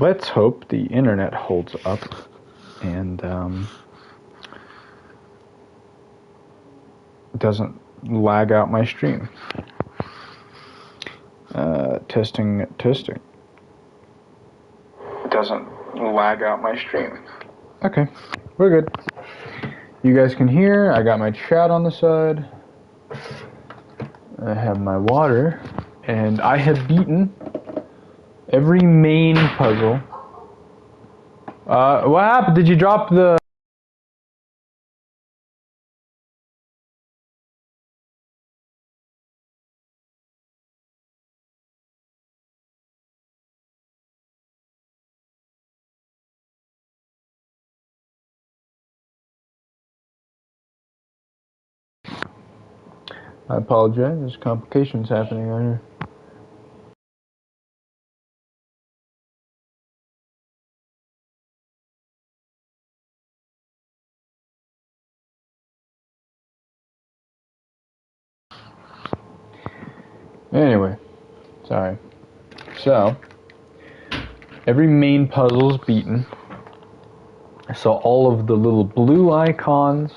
Let's hope the internet holds up and doesn't lag out my stream. Testing. Doesn't lag out my stream. Okay, we're good. You guys can hear. I got my chat on the side. I have my water, and I have beaten every main puzzle. What happened? Did you drop the... I apologize, there's complications happening on here. Anyway, sorry. So, every main puzzle's beaten. So all of the little blue icons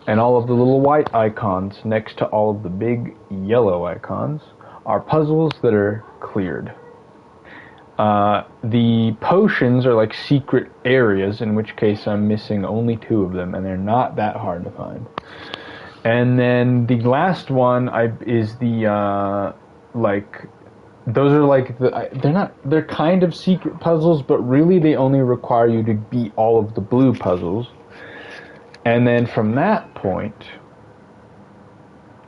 and all of the little white icons next to all of the big yellow icons are puzzles that are cleared. The potions are like secret areas, in which case I'm missing only 2 of them, and they're not that hard to find. And then the last one is the, those are like, they're kind of secret puzzles, but really they only require you to beat all of the blue puzzles. And then from that point,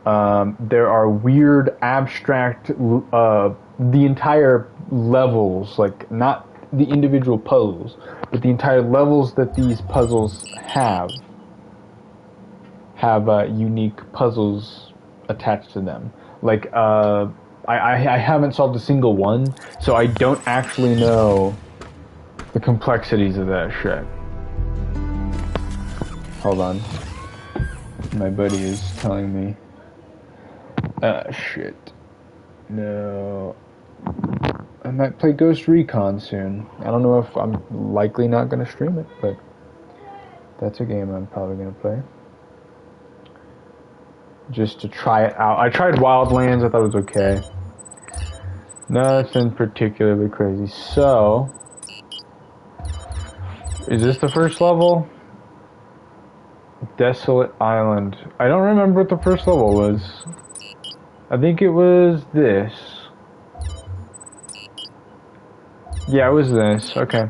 there are weird, abstract, the entire levels, like not the individual puzzles, but the entire levels that these puzzles have unique puzzles attached to them. Like, I haven't solved a single one, so I don't actually know the complexities of that shit. Hold on. My buddy is telling me. Shit. No. I might play Ghost Recon soon. I don't know if I'm likely not going to stream it, but that's a game I'm probably going to play. Just to try it out. I tried Wildlands, I thought it was okay. Nothing particularly crazy. So, is this the first level? Desolate Island. I don't remember what the first level was. I think it was this. Yeah, it was this. Okay.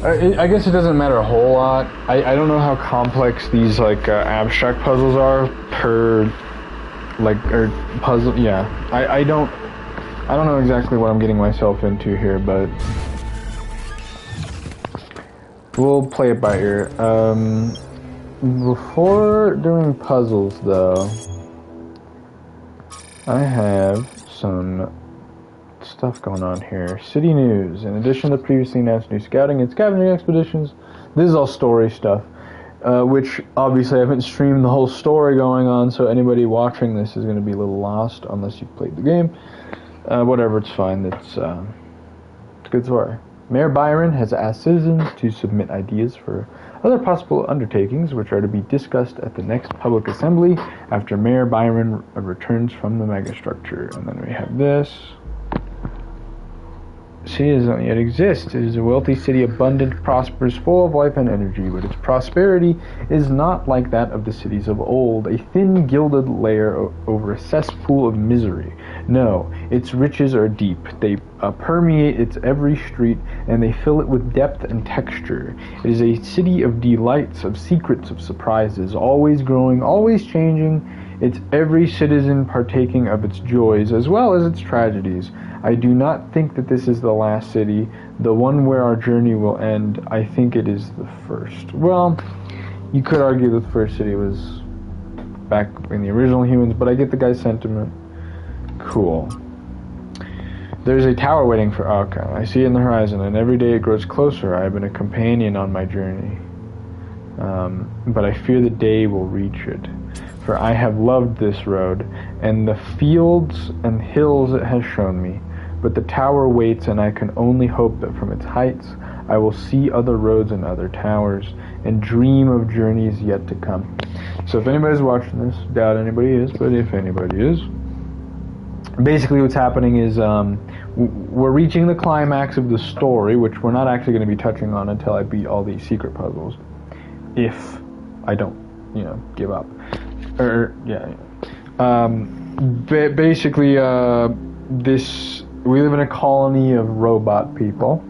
I guess it doesn't matter a whole lot. I don't know how complex these like abstract puzzles are per or puzzle. Yeah, I don't know exactly what I'm getting myself into here, but we'll play it by ear. Before doing puzzles, though, I have some stuff going on here. City news. In addition to previously announced new scouting and scavenging expeditions, this is all story stuff, which obviously I haven't streamed the whole story going on, so anybody watching this is going to be a little lost unless you've played the game. Whatever, it's fine. It's a good story. Mayor Byron has asked citizens to submit ideas for other possible undertakings, which are to be discussed at the next public assembly after Mayor Byron returns from the megastructure. And then we have this. City doesn't yet exist. It is a wealthy city, abundant, prosperous, full of life and energy, but its prosperity is not like that of the cities of old, a thin gilded layer over a cesspool of misery. No, its riches are deep. They permeate its every street, and they fill it with depth and texture. It is a city of delights, of secrets, of surprises, always growing, always changing, its every citizen partaking of its joys as well as its tragedies. I do not think that this is the last city, the one where our journey will end. I think it is the first. Well, you could argue that the first city was back in the original humans, but I get the guy's sentiment. Cool. There's a tower waiting for... Okay, I see it in the horizon, and every day it grows closer. I have been a companion on my journey. But I fear the day will reach it. For I have loved this road, and the fields and hills it has shown me. but the tower waits, and I can only hope that from its heights I will see other roads and other towers, and dream of journeys yet to come. So if anybody's watching this, doubt anybody is, but if anybody is, basically what's happening is we're reaching the climax of the story, which we're not actually going to be touching on until I beat all these secret puzzles, if I don't, give up. Basically, we live in a colony of robot people,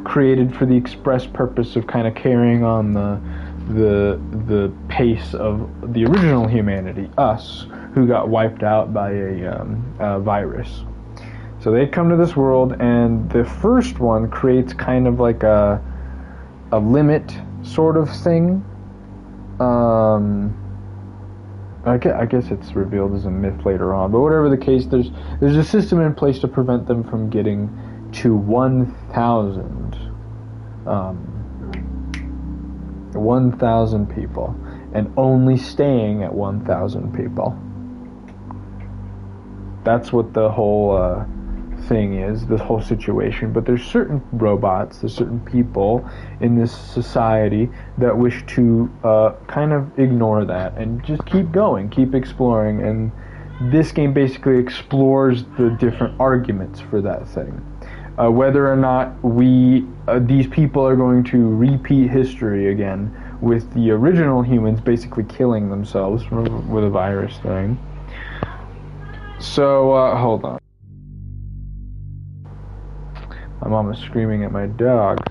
created for the express purpose of kind of carrying on the pace of the original humanity, us, who got wiped out by a virus. So they come to this world, and the first one creates kind of like a limit sort of thing. I guess it's revealed as a myth later on, but whatever the case, there's a system in place to prevent them from getting to 1,000 people, and only staying at 1,000 people. That's what the whole thing is, this whole situation. But there's certain robots, there's certain people in this society that wish to kind of ignore that and just keep going, keep exploring. And this game basically explores the different arguments for that thing. Whether or not these people are going to repeat history again with the original humans basically killing themselves with a virus thing. So, hold on. My mom is screaming at my dog.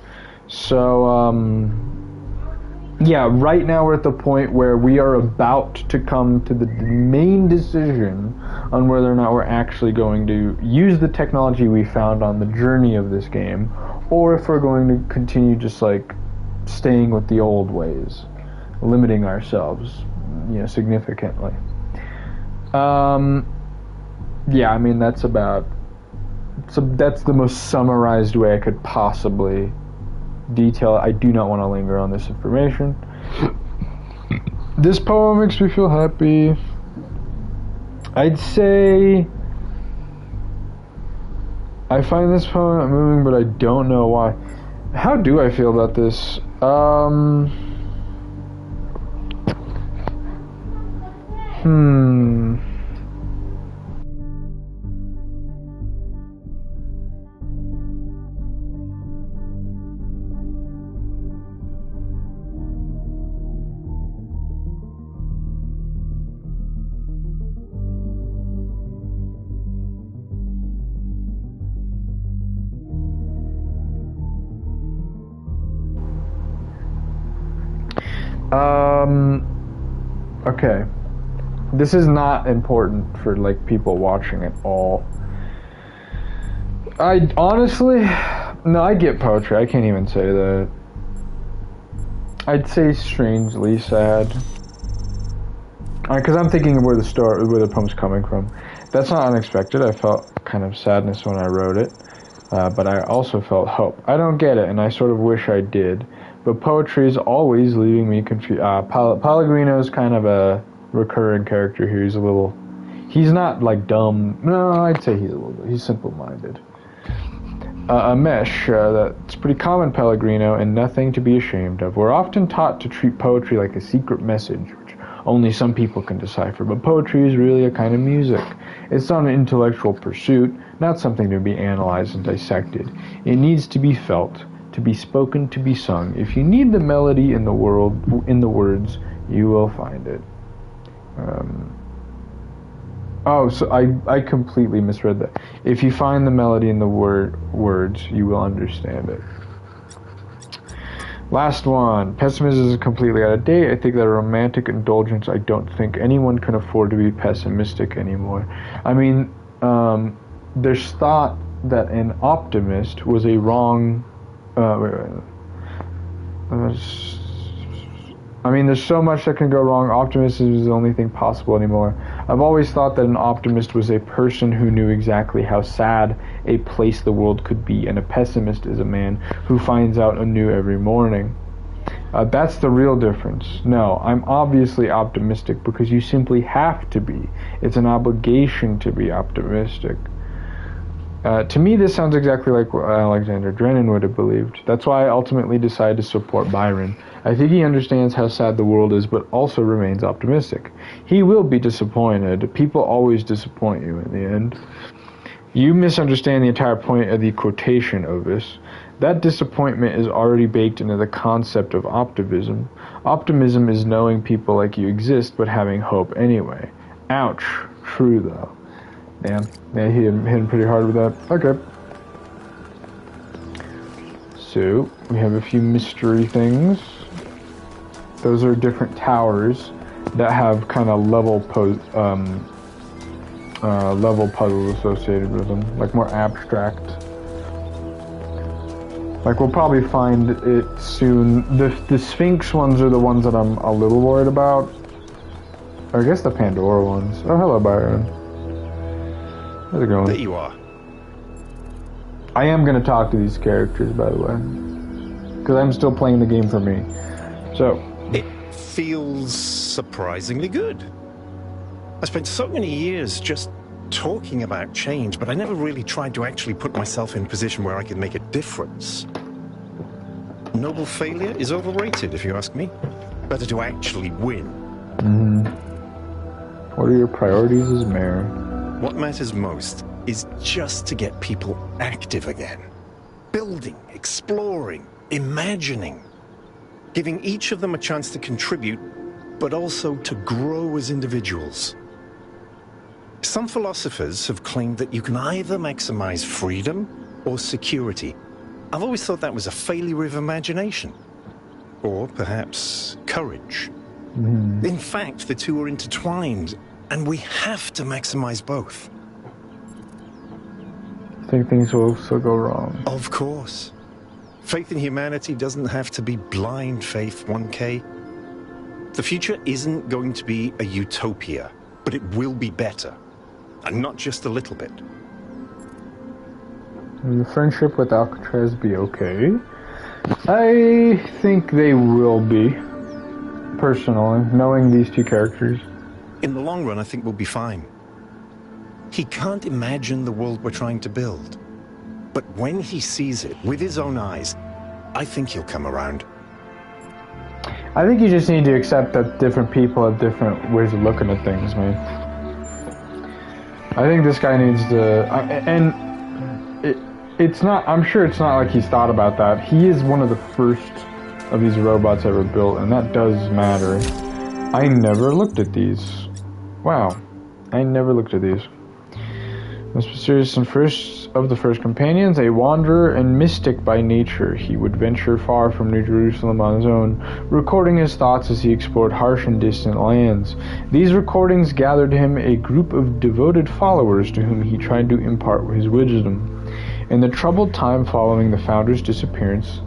So, yeah, right now we're at the point where we are about to come to the main decision on whether or not we're actually going to use the technology we found on the journey of this game, or if we're going to continue just like staying with the old ways, limiting ourselves, significantly. Yeah, I mean, that's the most summarized way I could possibly detail it. I do not want to linger on this information. This poem makes me feel happy. I'd say I find this poem moving, but I don't know why. How do I feel about this? Okay. This is not important for like people watching at all. I get poetry. I can't even say that. I'd say strangely sad. Because I'm thinking of where the poem's coming from. That's not unexpected. I felt kind of sadness when I wrote it, but I also felt hope. I don't get it, and I sort of wish I did. But poetry is always leaving me confused. Pellegrino's kind of a recurring character here. He's not like dumb. No, I'd say he's simple-minded. A mesh, that's pretty common, Pellegrino, and nothing to be ashamed of. We're often taught to treat poetry like a secret message, which only some people can decipher. But poetry is really a kind of music. It's not an intellectual pursuit, not something to be analyzed and dissected. It needs to be felt, to be spoken, to be sung. If you need the melody in the words, you will find it. So I completely misread that. If you find the melody in the words, you will understand it. Last one. Pessimism is completely out of date. I think that a romantic indulgence, I don't think anyone can afford to be pessimistic anymore. I mean, there's thought that an optimist was a wrong... I mean, there's so much that can go wrong. Optimism is the only thing possible anymore. I've always thought that an optimist was a person who knew exactly how sad a place the world could be, and a pessimist is a man who finds out anew every morning. That's the real difference. No, I'm obviously optimistic because you simply have to be. It's an obligation to be optimistic. To me, this sounds exactly like what Alexander Drennan would have believed. That's why I ultimately decided to support Byron. I think he understands how sad the world is, but also remains optimistic. He will be disappointed. People always disappoint you in the end. You misunderstand the entire point of the quotation, Ovis. That disappointment is already baked into the concept of optimism. Optimism is knowing people like you exist, but having hope anyway. Ouch. True, though. Damn. Yeah, he hit him pretty hard with that. Okay. So, we have a few mystery things. Those are different towers that have kind of level puzzles associated with them. Like, more abstract. Like, we'll probably find it soon. The Sphinx ones are the ones that I'm a little worried about. Or I guess the Pandora ones. Oh, hello, Byron. How's it going? There you are. I am going to talk to these characters, by the way. Because I'm still playing the game for me. So. It feels surprisingly good. I spent so many years just talking about change, but I never really tried to actually put myself in a position where I could make a difference. Noble failure is overrated, if you ask me. Better to actually win. Mm-hmm. What are your priorities as mayor? What matters most is just to get people active again. Building, exploring, imagining. Giving each of them a chance to contribute, but also to grow as individuals. Some philosophers have claimed that you can either maximize freedom or security. I've always thought that was a failure of imagination. Or perhaps courage. Mm. In fact, the two are intertwined. And we have to maximize both. I think things will also go wrong. Of course. Faith in humanity doesn't have to be blind faith, 1K. The future isn't going to be a utopia, but it will be better. And not just a little bit. Will the friendship with Alcatraz be okay? I think they will be. Personally, knowing these two characters. In the long run, I think we'll be fine. He can't imagine the world we're trying to build. But when he sees it with his own eyes, I think he'll come around. I think you just need to accept that different people have different ways of looking at things, man. I think this guy needs to... it's not... I'm sure it's not like he's thought about that. He is one of the first of these robots ever built, and that does matter. I never looked at these. Wow. I never looked at these. Most mysterious and first of the first companions, a wanderer and mystic by nature, he would venture far from New Jerusalem on his own, recording his thoughts as he explored harsh and distant lands. These recordings gathered him a group of devoted followers to whom he tried to impart his wisdom. In the troubled time following the founder's disappearance,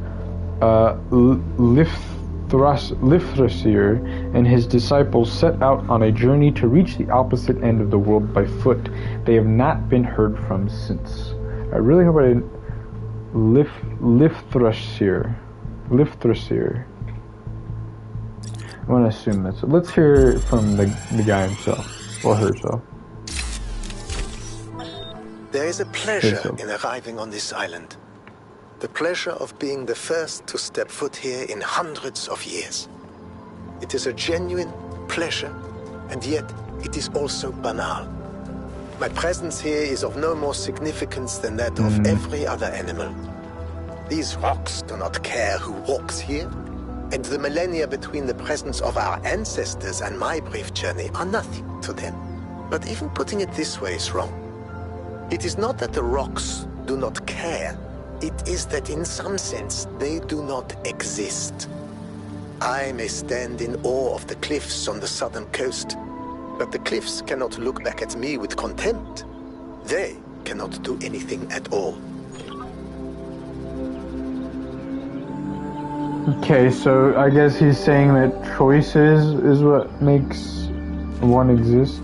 Lithrasir and his disciples set out on a journey to reach the opposite end of the world by foot. They have not been heard from since. I really hope I didn't... Lithrasir. I'm going to assume that's it. Let's hear from the guy himself, or herself. There is a pleasure in arriving on this island. The pleasure of being the first to step foot here in hundreds of years. It is a genuine pleasure, and yet it is also banal. My presence here is of no more significance than that of every other animal. These rocks do not care who walks here, and the millennia between the presence of our ancestors and my brief journey are nothing to them. But even putting it this way is wrong. It is not that the rocks do not care. It is that in some sense they do not exist. I may stand in awe of the cliffs on the southern coast, but the cliffs cannot look back at me with contempt. They cannot do anything at all. Okay, so I guess he's saying that choices is what makes one exist.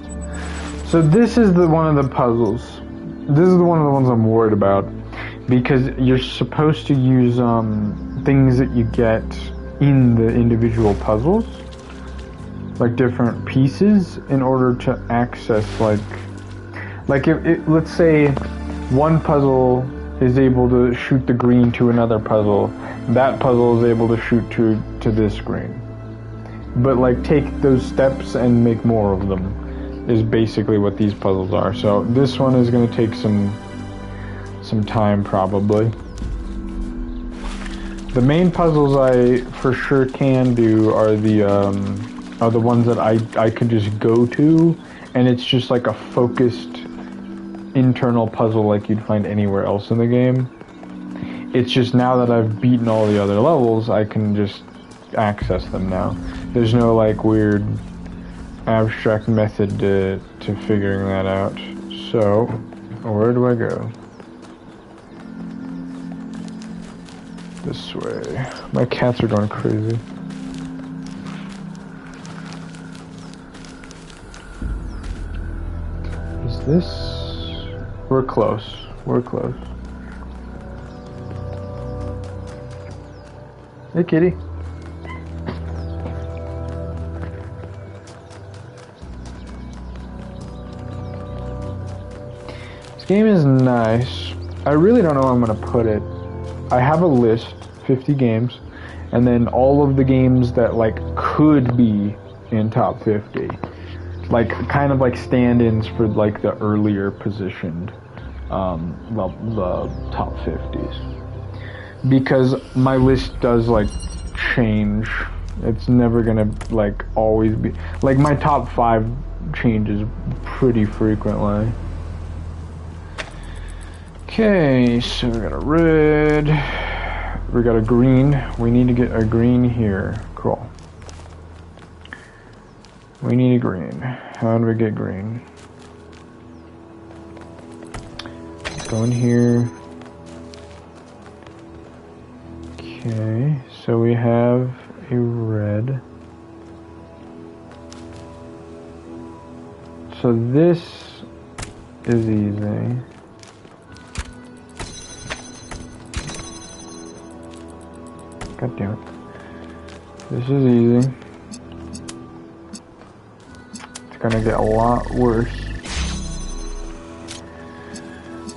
So this is one of the puzzles. This is one of the ones I'm worried about. Because you're supposed to use things that you get in the individual puzzles, like different pieces, in order to access, like if let's say one puzzle is able to shoot the green to another puzzle. That puzzle is able to shoot to this green. But like take those steps and make more of them is basically what these puzzles are. So this one is going to take some time probably. The main puzzles I for sure can do are the ones that I could just go to, and it's just like a focused internal puzzle like you'd find anywhere else in the game. It's just now that I've beaten all the other levels, I can just access them now. There's no like weird abstract method to figuring that out. So, where do I go? This way. My cats are going crazy. Is this? We're close. We're close. Hey, kitty. This game is nice. I really don't know where I'm going to put it. I have a list, 50 games, and then all of the games that like could be in top 50. Like kind of like stand-ins for like the earlier positioned the top 50s. Because my list does like change. It's never gonna like always be like my top 5 changes pretty frequently. Okay, so we got a red, we got a green. We need to get a green here. Cool. We need a green. How do we get green? Let's go in here. Okay, so we have a red. So this is easy. God damn it. This is easy. It's gonna get a lot worse.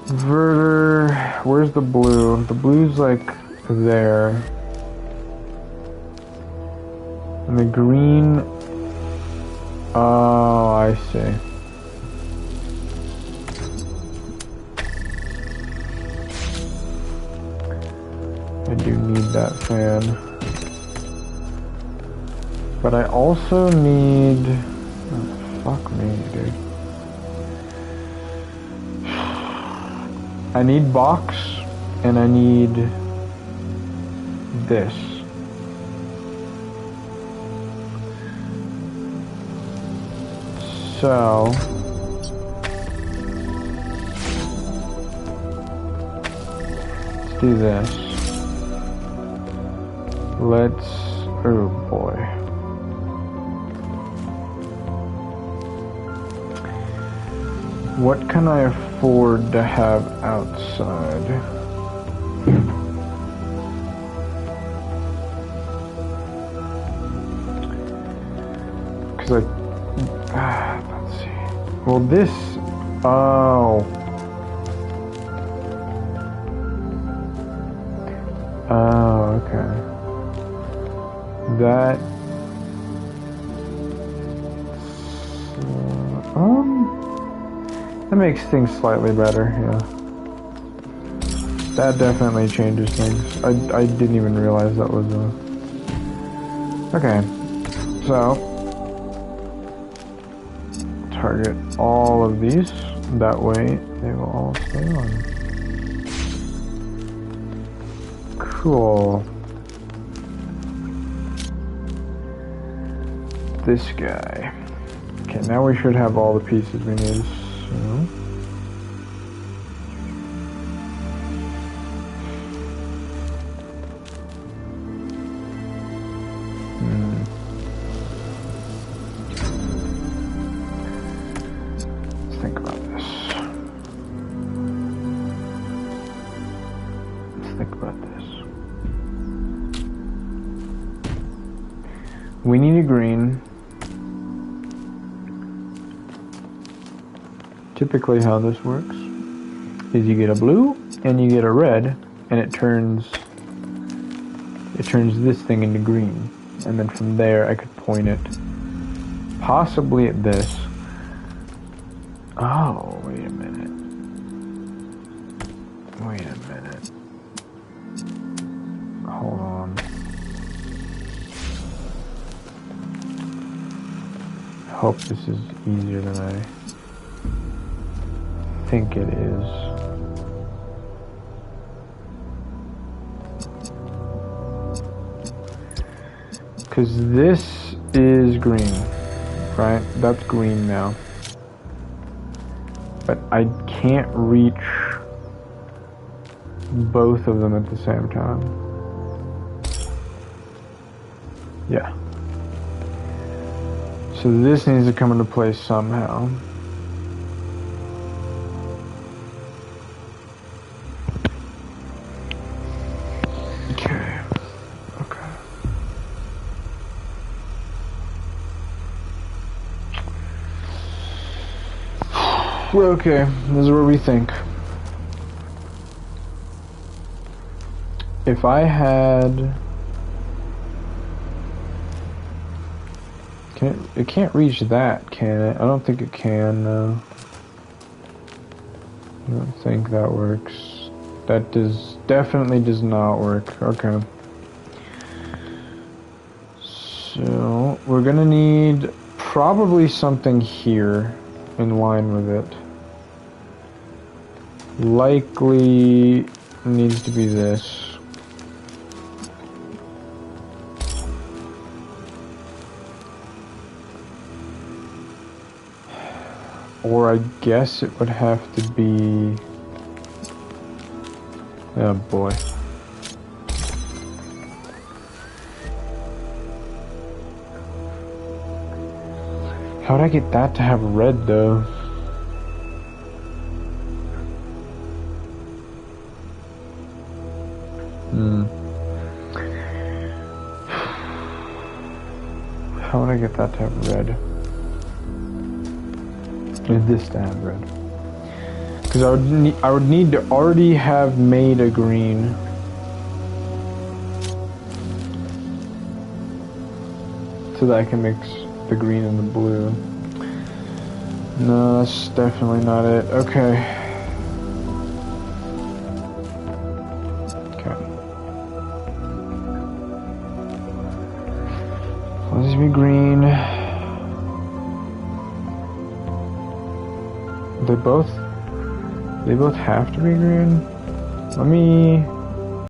Verter, where's the blue? The blue's like there. And the green, oh, I see. I do need that fan. But I also need... Oh, fuck me, dude. I need box, and I need this. So... let's do this. Let's, oh boy. What can I afford to have outside? Cause let's see. Well this, oh. Oh, okay. That that makes things slightly better, yeah. That definitely changes things. I didn't even realize that was okay. So target all of these. That way they will all stay on. Cool. This guy. Okay, now we should have all the pieces we need. So. Let's think about this. Let's think about this. We need a green. Typically how this works is you get a blue and you get a red, and it turns this thing into green. And then from there I could point it possibly at this. Oh, wait a minute. Wait a minute. Hold on. I hope this is easier than I think it is. Because this is green, right? That's green now. But I can't reach both of them at the same time. Yeah. So this needs to come into place somehow. Okay. Okay. Okay, this is what we think. If I had... It can't reach that, can it? I don't think it can, no. I don't think that works. That definitely does not work. Okay. So, we're gonna need probably something here in line with it. Likely needs to be this. Or I guess it would have to be... Oh boy. How'd I get that to have red though? How would I get that to have red? Is this to have red? Because I would need to already have made a green. So that I can mix the green and the blue. No, that's definitely not it. Okay. Okay. Let this be green. They both have to be green? Let me